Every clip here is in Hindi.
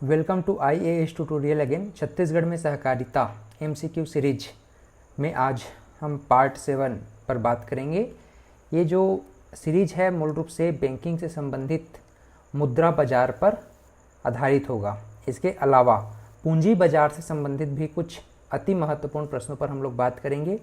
Welcome to IAS tutorial again. Chhattisgarh में सहकारिता MCQ सीरीज में आज हम पार्ट 7 पर बात करेंगे। ये जो सीरीज है मूल रूप से बैंकिंग से संबंधित मुद्रा बाजार पर आधारित होगा। इसके अलावा पूंजी बाजार से संबंधित भी कुछ अति महत्वपूर्ण प्रश्नों पर हम लोग बात करेंगे।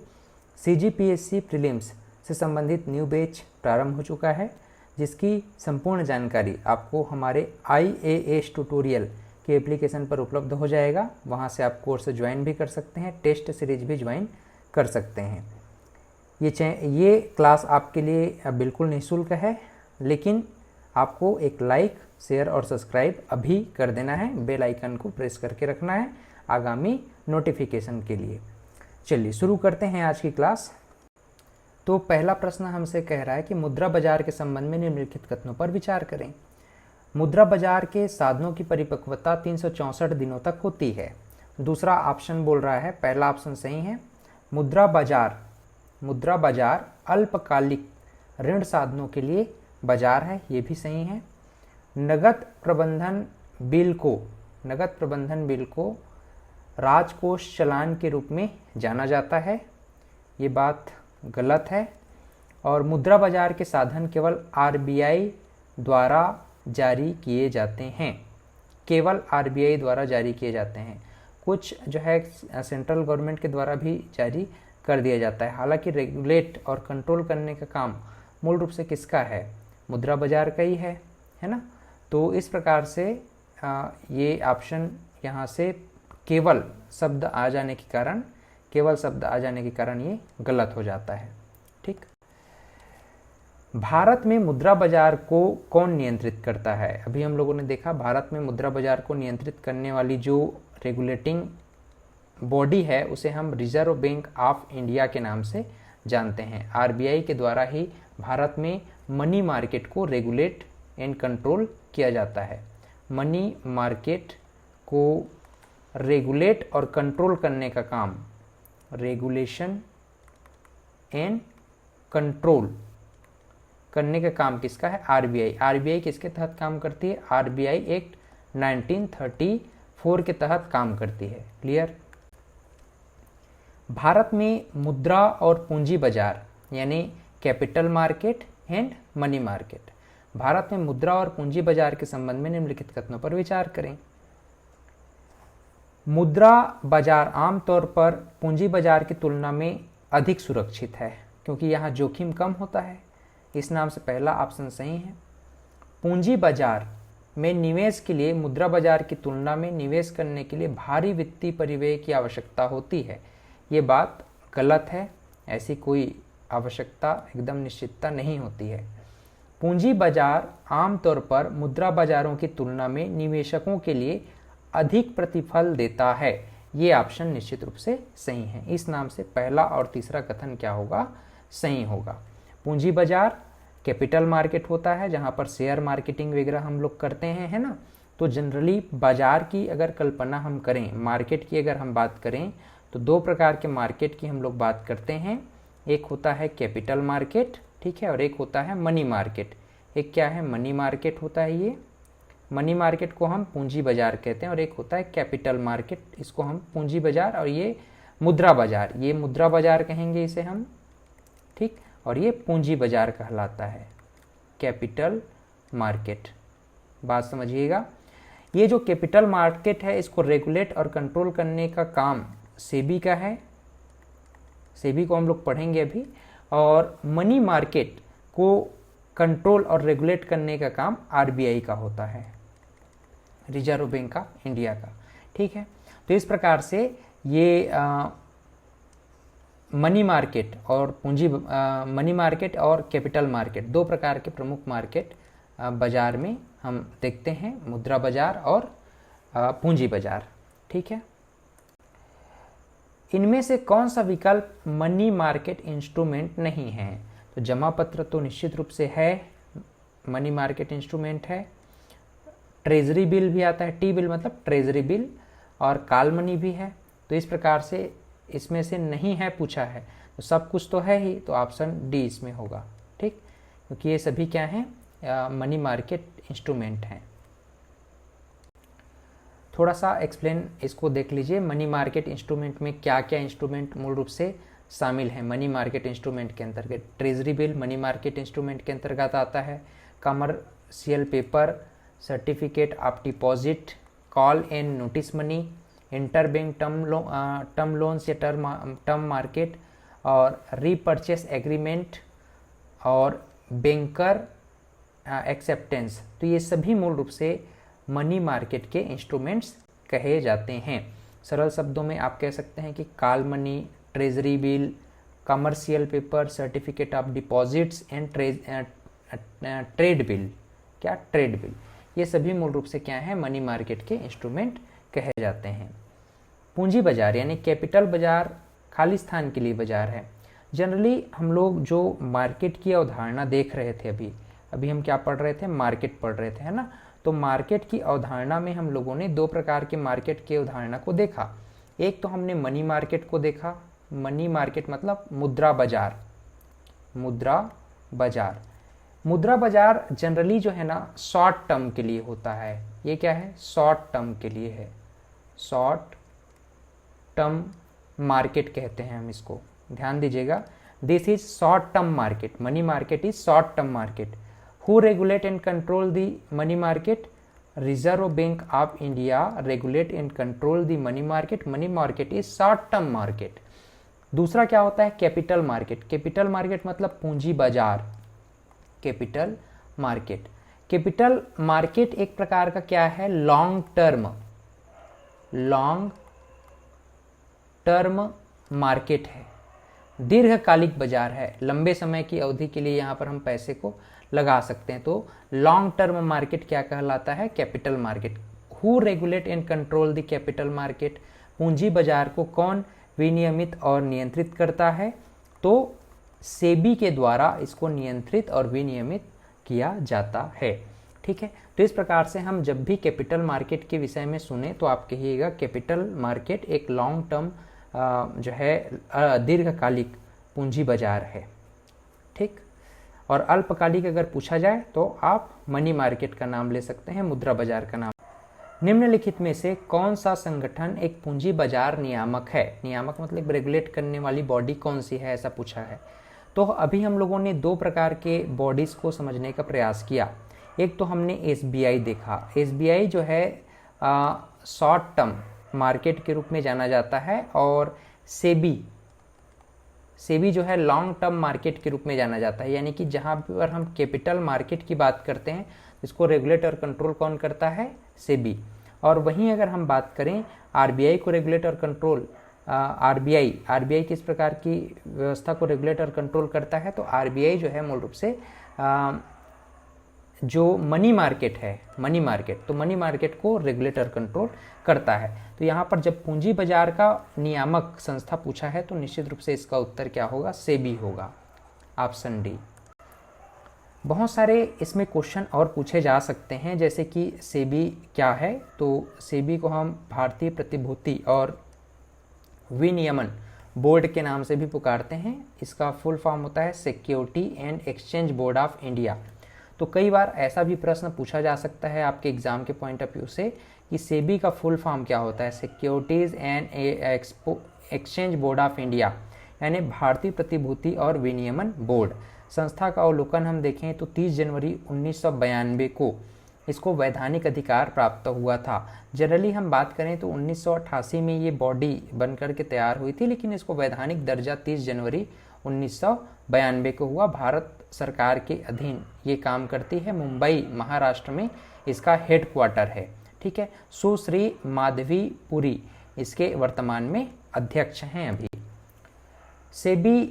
CGPSC प्रीलिम्स से संबंधित न्यू बैच प्रारंभ हो चुका है, जिसकी संपूर्ण जानकारी आपको हमारे IAS ट्यूटोरियल के एप्लीकेशन पर उपलब्ध हो जाएगा। वहां से आप कोर्स ज्वाइन भी कर सकते हैं, टेस्ट सीरीज भी ज्वाइन कर सकते हैं। ये क्लास आपके लिए बिल्कुल निःशुल्क है, लेकिन आपको एक लाइक, शेयर और सब्सक्राइब अभी कर देना है। बेल आइकन को प्रेस करके रखना है आगामी नोटिफिकेशन के लिए। चलिए शुरू करते हैं आज की क्लास। तो पहला प्रश्न हमसे कह रहा है कि मुद्रा बाजार के संबंध में निम्नलिखित कथनों पर विचार करें। मुद्रा बाजार के साधनों की परिपक्वता 364 दिनों तक होती है। दूसरा ऑप्शन बोल रहा है, पहला ऑप्शन सही है। मुद्रा बाजार अल्पकालिक ऋण साधनों के लिए बाजार है, ये भी सही है। नगद प्रबंधन बिल को राजकोष चलान के रूप में जाना जाता है, ये बात गलत है। और मुद्रा बाजार के साधन केवल RBI द्वारा जारी किए जाते हैं, केवल RBI द्वारा जारी किए जाते हैं। कुछ जो है सेंट्रल गवर्नमेंट के द्वारा भी जारी कर दिया जाता है। हालांकि रेगुलेट और कंट्रोल करने का काम मूल रूप से किसका है? मुद्रा बाजार का ही है ना। तो इस प्रकार से ये ऑप्शन यहाँ से केवल शब्द आ जाने के कारण ये गलत हो जाता है। ठीक। भारत में मुद्रा बाजार को कौन नियंत्रित करता है? अभी हम लोगों ने देखा भारत में मुद्रा बाजार को नियंत्रित करने वाली जो रेगुलेटिंग बॉडी है उसे हम रिजर्व बैंक ऑफ इंडिया के नाम से जानते हैं। RBI के द्वारा ही भारत में मनी मार्केट को रेगुलेट एंड कंट्रोल किया जाता है। मनी मार्केट को रेगुलेट और कंट्रोल करने का काम, रेगुलेशन एंड कंट्रोल करने का काम किसका है? RBI किसके तहत काम करती है? RBI एक्ट 1934 के तहत काम करती है। क्लियर। भारत में मुद्रा और पूंजी बाजार यानी capital market and money market, Bharat में मुद्रा और पूंजी बाजार के संबंध में निम्नलिखित कथनों पर विचार करें। मुद्रा बाजार आमतौर पर पूंजी बाजार की तुलना में अधिक सुरक्षित है, क्योंकि यहाँ जोखिम कम होता है। इस नाम से पहला ऑप्शन सही है। पूंजी बाजार में निवेश के लिए मुद्रा बाजार की तुलना में निवेश करने के लिए भारी वित्तीय परिव्यय की आवश्यकता होती है, ये बात गलत है। ऐसी कोई आवश्यकता, एकदम निश्चितता नहीं होती है। पूंजी बाजार आमतौर पर मुद्रा बाजारों की तुलना में निवेशकों के लिए अधिक प्रतिफल देता है, ये ऑप्शन निश्चित रूप से सही है। इस नाम से पहला और तीसरा कथन क्या होगा? सही होगा। पूंजी बाजार कैपिटल मार्केट होता है, जहां पर शेयर मार्केटिंग वगैरह हम लोग करते हैं, है ना। तो जनरली बाजार की अगर कल्पना हम करें, मार्केट की अगर हम बात करें, तो दो प्रकार के मार्केट की हम लोग बात करते हैं। एक होता है कैपिटल मार्केट, ठीक है, और एक होता है मनी मार्केट। एक क्या है? मनी मार्केट होता है। ये मनी मार्केट को हम पूंजी बाजार कहते हैं, और एक होता है कैपिटल मार्केट, इसको हम पूंजी बाजार, और ये मुद्रा बाजार, ये मुद्रा बाजार कहेंगे इसे हम, ठीक, और ये पूंजी बाजार कहलाता है, कैपिटल मार्केट। बात समझिएगा। ये जो कैपिटल मार्केट है, इसको रेगुलेट और कंट्रोल करने का काम सेबी का है, सेबी को हम लोग पढ़ेंगे अभी। और मनी मार्केट को कंट्रोल और रेगुलेट करने का काम RBI का होता है, रिजर्व बैंक ऑफ इंडिया का। ठीक है। तो इस प्रकार से ये मनी मार्केट और कैपिटल मार्केट, दो प्रकार के प्रमुख मार्केट बाजार में हम देखते हैं, मुद्रा बाजार और पूंजी बाजार। ठीक है। इनमें से कौन सा विकल्प मनी मार्केट इंस्ट्रूमेंट नहीं है? तो जमा पत्र तो निश्चित रूप से है, मनी मार्केट इंस्ट्रूमेंट है। ट्रेजरी बिल भी आता है, T बिल मतलब ट्रेजरी बिल, और कॉल मनी भी है। तो इस प्रकार से इसमें से नहीं है पूछा है, तो सब कुछ तो है ही, तो ऑप्शन D इसमें होगा। ठीक, क्योंकि ये सभी क्या हैं? मनी मार्केट इंस्ट्रूमेंट हैं। थोड़ा सा एक्सप्लेन इसको देख लीजिए। मनी मार्केट इंस्ट्रूमेंट में क्या क्या इंस्ट्रूमेंट मूल रूप से शामिल हैं मनी मार्केट इंस्ट्रूमेंट के अंतर्गत। Treasury bill money market instrument के अंतर्गत आता है। Commercial paper, certificate of deposit, call and notice money, interbank term loans या टर्म मार्केट, और रीपर्चेस एग्रीमेंट और बैंकर एक्सेप्टेंस। तो ये सभी मूल रूप से मनी मार्केट के इंस्ट्रूमेंट्स कहे जाते हैं। सरल शब्दों में आप कह सकते हैं कि call money, treasury bill, commercial paper, certificate of deposits and trade bill. क्या? Trade bill. ये सभी मूल रूप से क्या है? मनी मार्केट के इंस्ट्रूमेंट कहे जाते हैं। पूंजी बाजार यानी कैपिटल बाजार खाली स्थान के लिए बाजार है। जनरली हम लोग जो मार्केट की अवधारणा देख रहे थे, अभी हम क्या पढ़ रहे थे? मार्केट पढ़ रहे थे, है ना। तो मार्केट की अवधारणा में हम लोगों ने दो प्रकार के मार्केट की अवधारणा को देखा। एक तो हमने मनी मार्केट को देखा। मनी मार्केट मतलब मुद्रा बाजार। मुद्रा बाजार, मुद्रा बाजार जनरली जो है ना शॉर्ट टर्म के लिए होता है। ये क्या है? शॉर्ट टर्म के लिए है। शॉर्ट टर्म मार्केट कहते हैं हम इसको, ध्यान दीजिएगा। This is short term market. Money market is short term market. Who regulate and control the money market? Reserve bank of India regulate and control the money market. Money market is short term market. दूसरा क्या होता है? Capital market. कैपिटल मार्केट मतलब पूंजी बाजार। कैपिटल मार्केट, कैपिटल मार्केट एक प्रकार का क्या है? लॉन्ग टर्म मार्केट है, दीर्घकालिक बाजार है। लंबे समय की अवधि के लिए यहाँ पर हम पैसे को लगा सकते हैं। तो लॉन्ग टर्म मार्केट क्या कहलाता है? Capital market. Who regulate and control the capital market? पूंजी बाजार को कौन विनियमित और नियंत्रित करता है? तो सेबी के द्वारा इसको नियंत्रित और विनियमित किया जाता है। ठीक है, तो इस प्रकार से हम जब भी कैपिटल मार्केट के विषय में सुने तो आप कहिएगा कैपिटल मार्केट एक लॉन्ग टर्म जो है दीर्घकालिक पूंजी बाजार है। ठीक, और अल्पकालिक अगर पूछा जाए तो आप मनी मार्केट का नाम ले सकते हैं, मुद्रा बाजार का नाम। निम्नलिखित में से कौन सा संगठन एक पूंजी बाजार नियामक है? नियामक मतलब रेगुलेट करने वाली बॉडी कौन सी है, ऐसा पूछा है। तो अभी हम लोगों ने दो प्रकार के बॉडीज को समझने का प्रयास किया। एक तो हमने एसबीआई देखा। एसबीआई जो है शॉर्ट टर्म मार्केट के रूप में जाना जाता है, और सेबी जो है लॉन्ग टर्म मार्केट के रूप में जाना जाता है। यानी कि जहाँ पर हम कैपिटल मार्केट की बात करते हैं, इसको रेगुलेट और कंट्रोल कौन करता है? सेबी। और वहीं अगर हम बात करें आरबीआई को रेगुलेट और कंट्रोल, आरबीआई किस प्रकार की व्यवस्था को रेगुलेट और कंट्रोल करता है? तो आरबीआई जो है मूल रूप से जो मनी मार्केट है, मनी मार्केट, तो मनी मार्केट को रेगुलेट और कंट्रोल करता है। तो यहाँ पर जब पूंजी बाजार का नियामक संस्था पूछा है तो निश्चित रूप से इसका उत्तर क्या होगा? सेबी होगा, ऑप्शन डी। बहुत सारे इसमें क्वेश्चन और पूछे जा सकते हैं, जैसे कि सेबी क्या है? तो सेबी को हम भारतीय प्रतिभूति और विनियमन बोर्ड के नाम से भी पुकारते हैं। इसका फुल फॉर्म होता है security and exchange board of India. तो कई बार ऐसा भी प्रश्न पूछा जा सकता है आपके एग्जाम के पॉइंट ऑफ व्यू से कि सेबी का फुल फॉर्म क्या होता है? Securities and exchange board of India, यानी भारतीय प्रतिभूति और विनियमन बोर्ड। संस्था का अवलोकन हम देखें तो 30 जनवरी 1992 को इसको वैधानिक अधिकार प्राप्त हुआ था। जनरली हम बात करें तो 1988 में ये बॉडी बनकर के तैयार हुई थी, लेकिन इसको वैधानिक दर्जा 30 जनवरी 1992 को हुआ। भारत सरकार के अधीन ये काम करती है। मुंबई महाराष्ट्र में इसका हेडक्वार्टर है। ठीक है, सुश्री माधवी पुरी इसके वर्तमान में अध्यक्ष हैं अभी। सेबी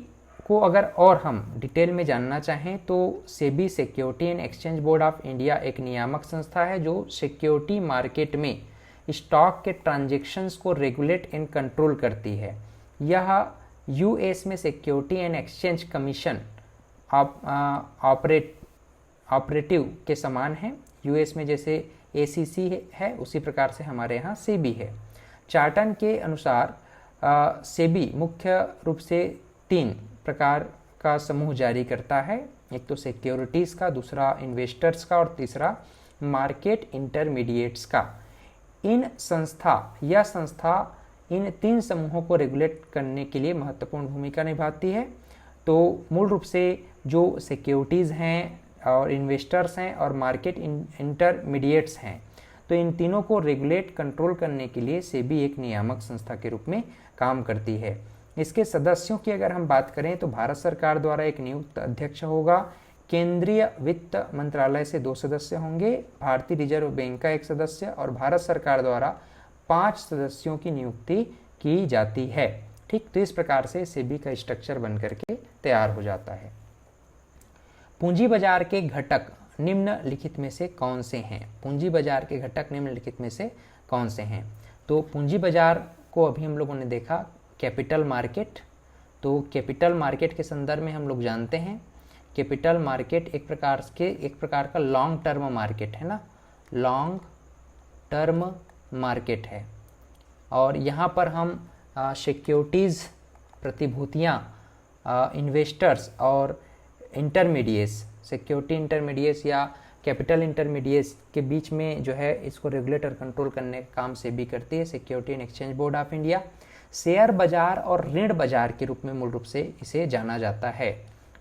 को अगर और हम डिटेल में जानना चाहें तो SEBI security and exchange board of India एक नियामक संस्था है जो सिक्योरिटी मार्केट में स्टॉक के ट्रांजैक्शंस को रेगुलेट एंड कंट्रोल करती है। यह यूएस में security and exchange commission operative के समान है। यूएस में जैसे एसीसी है उसी प्रकार से हमारे यहाँ सेबी है। चार्टन के अनुसार सेबी मुख्य रूप से 3 प्रकार का समूह जारी करता है। एक तो सिक्योरिटीज़ का, दूसरा इन्वेस्टर्स का और तीसरा मार्केट इंटरमीडिएट्स का। इन संस्था इन 3 समूहों को रेगुलेट करने के लिए महत्वपूर्ण भूमिका निभाती है। तो मूल रूप से जो सिक्योरिटीज़ हैं और इन्वेस्टर्स हैं और मार्केट इंटरमीडिएट्स हैं, तो इन तीनों को रेगुलेट कंट्रोल करने के लिए सेबी एक नियामक संस्था के रूप में काम करती है। इसके सदस्यों की अगर हम बात करें तो भारत सरकार द्वारा एक नियुक्त अध्यक्ष होगा, केंद्रीय वित्त मंत्रालय से 2 सदस्य होंगे, भारतीय रिजर्व बैंक का 1 सदस्य और भारत सरकार द्वारा 5 सदस्यों की नियुक्ति की जाती है। ठीक, तो इस प्रकार से सेबी का स्ट्रक्चर बन करके तैयार हो जाता है। पूंजी बाजार के घटक निम्नलिखित में से कौन से हैं? पूंजी बाजार के घटक निम्नलिखित में से कौन से हैं? तो पूंजी बाजार को अभी हम लोगों ने देखा कैपिटल मार्केट। तो कैपिटल मार्केट के संदर्भ में हम लोग जानते हैं कैपिटल मार्केट एक प्रकार का लॉन्ग टर्म मार्केट है ना, लॉन्ग टर्म मार्केट है। और यहाँ पर हम सिक्योरिटीज़, प्रतिभूतियाँ, इन्वेस्टर्स और इंटरमीडिएट्स, सिक्योरिटी इंटरमीडिएट्स या कैपिटल इंटरमीडिएट्स के बीच में जो है इसको रेगुलेट और कंट्रोल करने का काम सेबी करती है, security and exchange board of India. Share बाजार और ऋण बाजार के रूप में मूल रूप से इसे जाना जाता है।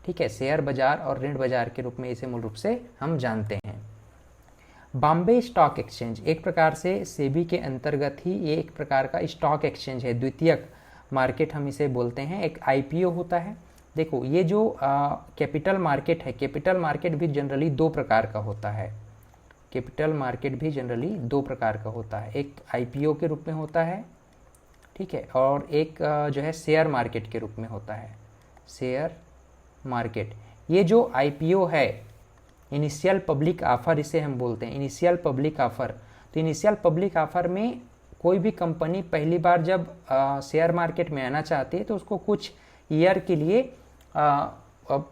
ठीक है, शेयर बाजार और ऋण बाजार के रूप में इसे मूल रूप से हम जानते हैं। बॉम्बे स्टॉक एक्सचेंज एक प्रकार से सेबी के अंतर्गत ही ये एक प्रकार का स्टॉक एक्सचेंज है, द्वितीयक मार्केट हम इसे बोलते हैं। एक आईपीओ होता है। देखो ये जो कैपिटल मार्केट है, कैपिटल मार्केट भी जनरली 2 प्रकार का होता है। कैपिटल मार्केट भी जनरली 2 प्रकार का होता है, एक आईपीओ के रूप में होता है, ठीक है, और एक जो है शेयर मार्केट के रूप में होता है, शेयर मार्केट। ये जो आईपीओ है, इनिशियल पब्लिक ऑफर इसे हम बोलते हैं, इनिशियल पब्लिक ऑफर। तो इनिशियल पब्लिक ऑफर में कोई भी कंपनी पहली बार जब शेयर मार्केट में आना चाहती है तो उसको कुछ ईयर के लिए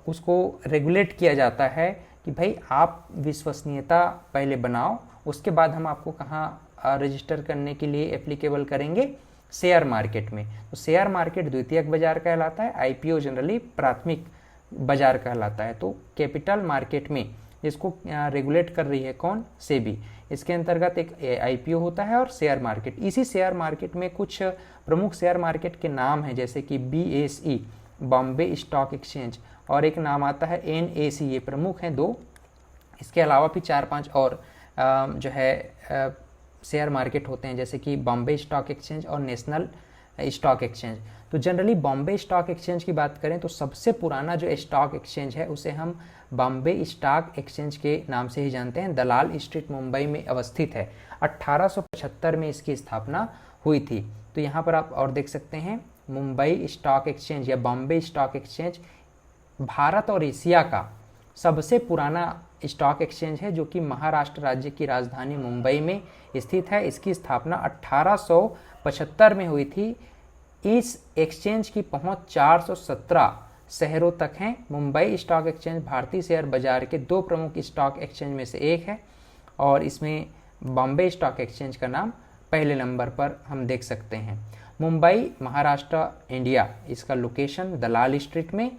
उसको रेगुलेट किया जाता है कि भाई आप विश्वसनीयता पहले बनाओ, उसके बाद हम आपको कहाँ रजिस्टर करने के लिए एप्लीकेबल करेंगे, शेयर मार्केट में। तो शेयर मार्केट द्वितीयक बाजार कहलाता है, आईपीओ जनरली प्राथमिक बाजार कहलाता है। तो कैपिटल मार्केट में इसको रेगुलेट कर रही है कौन? सेबी। इसके अंतर्गत एक आईपीओ होता है और शेयर मार्केट। इसी शेयर मार्केट में कुछ प्रमुख शेयर मार्केट के नाम हैं, जैसे कि बीएसई, बॉम्बे स्टॉक एक्सचेंज, और एक नाम आता है एनएसी। ये प्रमुख हैं 2। इसके अलावा भी 4-5 और जो है शेयर मार्केट होते हैं, जैसे कि बॉम्बे स्टॉक एक्सचेंज और नेशनल स्टॉक एक्सचेंज। तो जनरली बॉम्बे स्टॉक एक्सचेंज की बात करें तो सबसे पुराना जो स्टॉक एक्सचेंज है उसे हम बॉम्बे स्टॉक एक्सचेंज के नाम से ही जानते हैं। दलाल स्ट्रीट मुंबई में अवस्थित है। 1875 में इसकी स्थापना हुई थी। तो यहाँ पर आप और देख सकते हैं मुंबई स्टॉक एक्सचेंज या बॉम्बे स्टॉक एक्सचेंज भारत और एशिया का सबसे पुराना स्टॉक एक्सचेंज है, जो कि महाराष्ट्र राज्य की राजधानी मुंबई में स्थित है। इसकी स्थापना 1875 में हुई थी। इस एक्सचेंज की पहुंच 417 शहरों तक है। मुंबई स्टॉक एक्सचेंज भारतीय शेयर बाजार के 2 प्रमुख स्टॉक एक्सचेंज में से एक है, और इसमें बॉम्बे स्टॉक एक्सचेंज का नाम पहले नंबर पर हम देख सकते हैं। मुंबई, महाराष्ट्र, इंडिया, इसका लोकेशन दलाल स्ट्रीट में।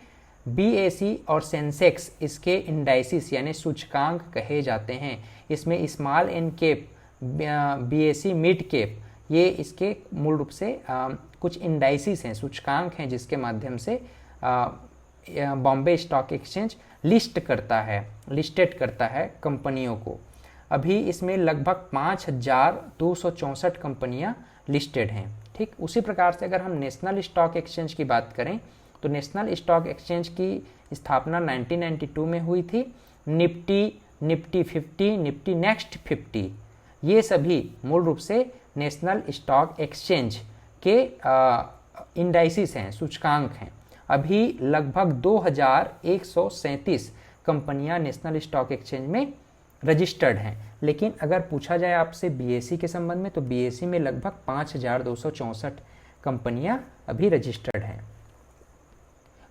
बीएसई और सेंसेक्स इसके इंडाइसिस यानी सूचकांक कहे जाते हैं। इसमें small and cap, BSE mid cap, ये इसके मूल रूप से कुछ इंडाइसिस हैं, सूचकांक हैं, जिसके माध्यम से बॉम्बे स्टॉक एक्सचेंज लिस्टेड करता है कंपनियों को। अभी इसमें लगभग 5264 कंपनियां लिस्टेड हैं। ठीक, उसी प्रकार से अगर हम नेशनल स्टॉक एक्सचेंज की बात करें तो नेशनल स्टॉक एक्सचेंज की स्थापना 1992 में हुई थी। निफ्टी 50, निफ्टी नेक्स्ट 50, ये सभी मूल रूप से नेशनल स्टॉक एक्सचेंज के इंडाइसिस हैं, सूचकांक हैं। अभी लगभग 2137 कंपनियां नेशनल स्टॉक एक्सचेंज में रजिस्टर्ड हैं। लेकिन अगर पूछा जाए आपसे बीएसई के संबंध में, तो बीएसई में लगभग 5264 कंपनियां अभी रजिस्टर्ड हैं।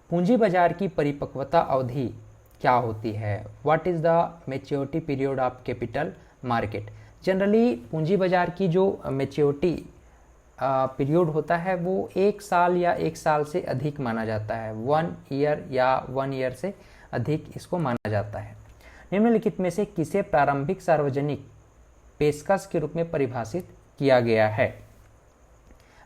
पूंजी बाजार की परिपक्वता अवधि क्या होती है? What is the maturity period of capital market? Generally पूंजी बाजार की जो मैच्योरिटी पीरियड होता है वो 1 साल या 1 साल से अधिक माना जाता है। 1 ईयर या 1 ईयर से अधिक इसको माना जाता है। निम्नलिखित में से किसे प्रारंभिक सार्वजनिक पेशकश के रूप में परिभाषित किया गया है।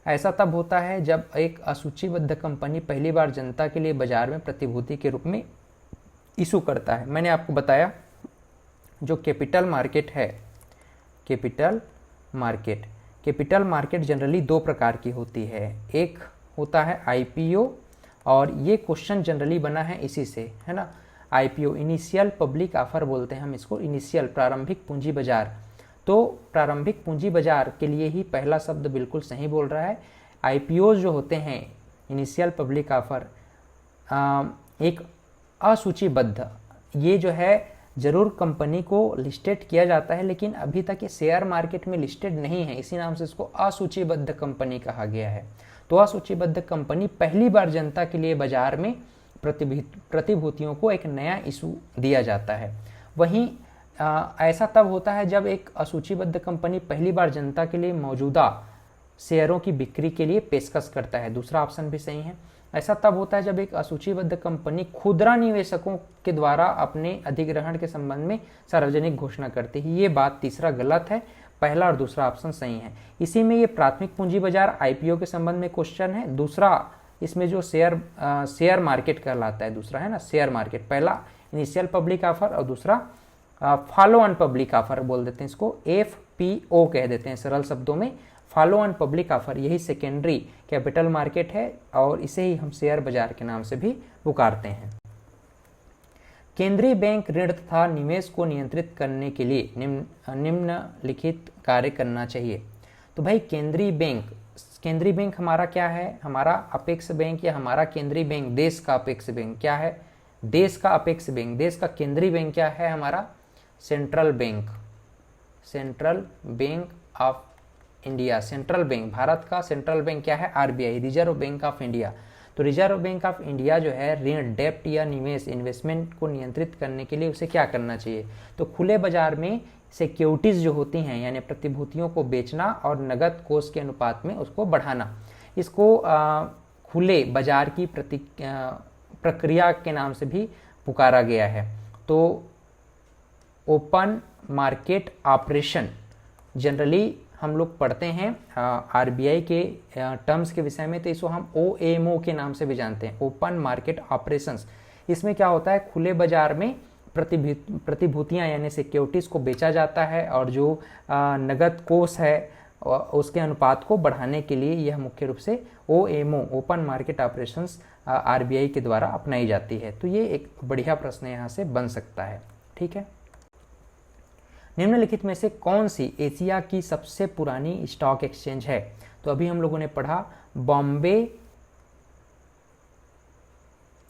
ऐसा तब होता है जब एक असूचीबद्ध कंपनी पहली बार जनता के लिए बाजार में प्रतिभूति के रूप में इशू करता है। मैंने आपको बताया जो कैपिटल मार्केट है, कैपिटल मार्केट जनरली दो प्रकार की होती है। एक होता है आईपीओ, और ये क्वेश्चन जनरली बना है इसी से, है ना। आईपीओ इनिशियल पब्लिक ऑफर बोलते हैं हम इसको, इनिशियल प्रारंभिक पूंजी बाजार। तो प्रारंभिक पूंजी बाजार के लिए ही पहला शब्द बिल्कुल सही बोल रहा है। आईपीओ जो होते हैं, इनिशियल पब्लिक ऑफर, एक असूचीबद्ध, ये जो है जरूर कंपनी को लिस्टेड किया जाता है लेकिन अभी तक ये शेयर मार्केट में लिस्टेड नहीं है, इसी नाम से इसको असूचीबद्ध कंपनी कहा गया है। तो असूचीबद्ध कंपनी पहली बार जनता के लिए बाजार में प्रतिभूतियों को एक नया इशू दिया जाता है। वहीं ऐसा तब होता है जब एक असूचीबद्ध कंपनी पहली बार जनता के लिए मौजूदा शेयरों की बिक्री के लिए पेशकश करता है। दूसरा ऑप्शन भी सही है। ऐसा तब होता है जब एक असूचीबद्ध कंपनी खुदरा निवेशकों के द्वारा अपने अधिग्रहण के संबंध में सार्वजनिक घोषणा करती है। ये बात तीसरा गलत है, पहला और दूसरा ऑप्शन सही है। इसी में ये प्राथमिक पूंजी बाजार आईपीओ के संबंध में क्वेश्चन है। दूसरा इसमें जो शेयर मार्केट कहलाता है, दूसरा है ना शेयर मार्केट। पहला इनिशियल पब्लिक ऑफर और दूसरा फॉलो ऑन पब्लिक ऑफर बोल देते हैं, इसको एफपीओ कह देते हैं सरल शब्दों में। फॉलो ऑन पब्लिक ऑफर यही सेकेंडरी कैपिटल मार्केट है और इसे ही हम शेयर बाजार के नाम से भी पुकारते हैं। केंद्रीय बैंक ऋण तथा निवेश को नियंत्रित करने के लिए निम्नलिखित कार्य करना चाहिए। तो भाई केंद्रीय बैंक हमारा क्या है? हमारा अपेक्ष बैंक या हमारा केंद्रीय बैंक देश का अपेक्ष बैंक क्या है? देश का अपेक्ष बैंक। देश का केंद्रीय बैंक क्या है? हमारा central bank of India. Central bank, Bharat का सेंट्रल बैंक क्या है? RBI, reserve bank of India. तो रिजर्व बैंक ऑफ इंडिया जो है ऋण, डेप्ट या निवेश, इन्वेस्टमेंट को नियंत्रित करने के लिए उसे क्या करना चाहिए? तो खुले बाजार में सिक्योरिटीज जो होती हैं यानी प्रतिभूतियों को बेचना और नगद कोष के अनुपात में उसको बढ़ाना, इसको खुले बाजार की प्रक्रिया के नाम से भी पुकारा गया है। तो ओपन मार्केट ऑपरेशन जनरली हम लोग पढ़ते हैं आरबीआई के टर्म्स के विषय में, तो इसको हम ओएमओ के नाम से भी जानते हैं, ओपन मार्केट ऑपरेशंस। इसमें क्या होता है? खुले बाजार में प्रतिभूतियां यानी सिक्योरिटीज को बेचा जाता है और जो नगद कोष है उसके अनुपात को बढ़ाने के लिए यह मुख्य रूप से OMO, open market operations, RBI के द्वारा अपनाई जाती है। तो ये एक बढ़िया प्रश्न यहाँ से बन सकता है। ठीक है, निम्नलिखित में से कौन सी एशिया की सबसे पुरानी स्टॉक एक्सचेंज है? तो अभी हम लोगों ने पढ़ा Bombay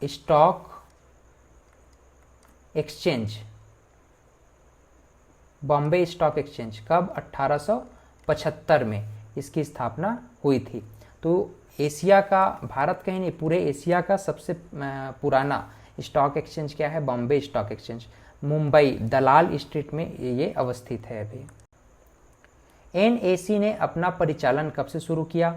stock exchange. Bombay stock exchange कब? 1875 में इसकी स्थापना हुई थी। तो एशिया का, भारत कहीं नहीं पूरे एशिया का सबसे पुराना स्टॉक एक्सचेंज क्या है? बॉम्बे स्टॉक एक्सचेंज, मुंबई दलाल स्ट्रीट में ये अवस्थित है। अभी एनएसी ने अपना परिचालन कब से शुरू किया?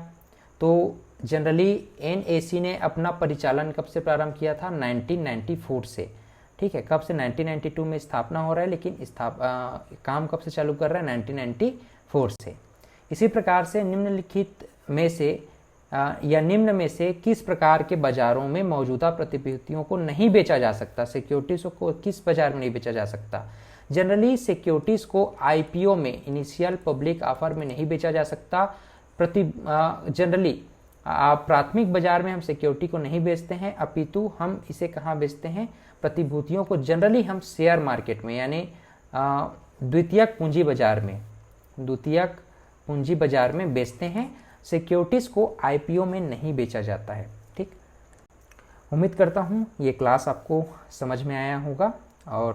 तो जनरली एनएसी ने अपना परिचालन कब से प्रारंभ किया था? 1994 से। ठीक है, कब से? 1992 में स्थापना हो रहा है, लेकिन काम कब से चालू कर रहा है? 1994 से। इसी प्रकार से निम्नलिखित में से या निम्न में से किस प्रकार के बाजारों में मौजूदा प्रतिभूतियों को नहीं बेचा जा सकता? सिक्योरिटीज को किस बाजार में नहीं बेचा जा सकता? जनरली सिक्योरिटीज को आईपीओ में, इनिशियल पब्लिक ऑफर में नहीं बेचा जा सकता। जनरली प्राथमिक बाजार में हम सिक्योरिटी को नहीं बेचते हैं, अपितु हम इसे कहाँ बेचते हैं? प्रतिभूतियों को जनरली हम शेयर मार्केट में यानी द्वितीयक पूंजी बाजार में बेचते हैं। सिक्योरिटीज को आईपीओ में नहीं बेचा जाता है। ठीक, उम्मीद करता हूँ ये क्लास आपको समझ में आया होगा और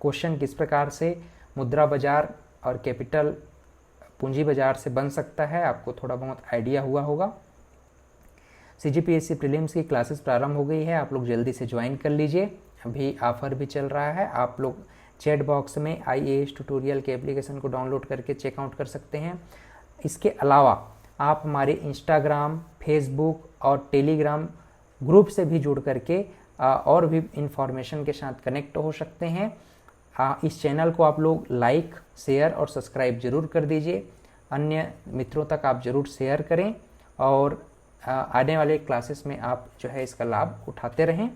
क्वेश्चन किस प्रकार से मुद्रा बाजार और कैपिटल पूंजी बाजार से बन सकता है आपको थोड़ा बहुत आइडिया हुआ होगा। सीजीपीएससी प्रीलिम्स की क्लासेस प्रारंभ हो गई है, आप लोग जल्दी से ज्वाइन कर लीजिए। अभी ऑफर भी चल रहा है, आप लोग चैट बॉक्स में आईएएस ट्यूटोरियल के एप्लीकेशन को डाउनलोड करके चेकआउट कर सकते हैं। इसके अलावा आप हमारे इंस्टाग्राम, फेसबुक और टेलीग्राम ग्रुप से भी जुड़ करके और भी इंफॉर्मेशन के साथ कनेक्ट हो सकते हैं। इस चैनल को आप लोग लाइक, शेयर और सब्सक्राइब जरूर कर दीजिए। अन्य मित्रों तक आप ज़रूर शेयर करें और आने वाले क्लासेस में आप जो है इसका लाभ उठाते रहें।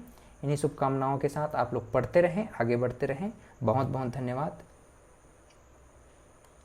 इन्हीं शुभकामनाओं के साथ आप लोग पढ़ते रहें, आगे बढ़ते रहें। बहुत बहुत धन्यवाद।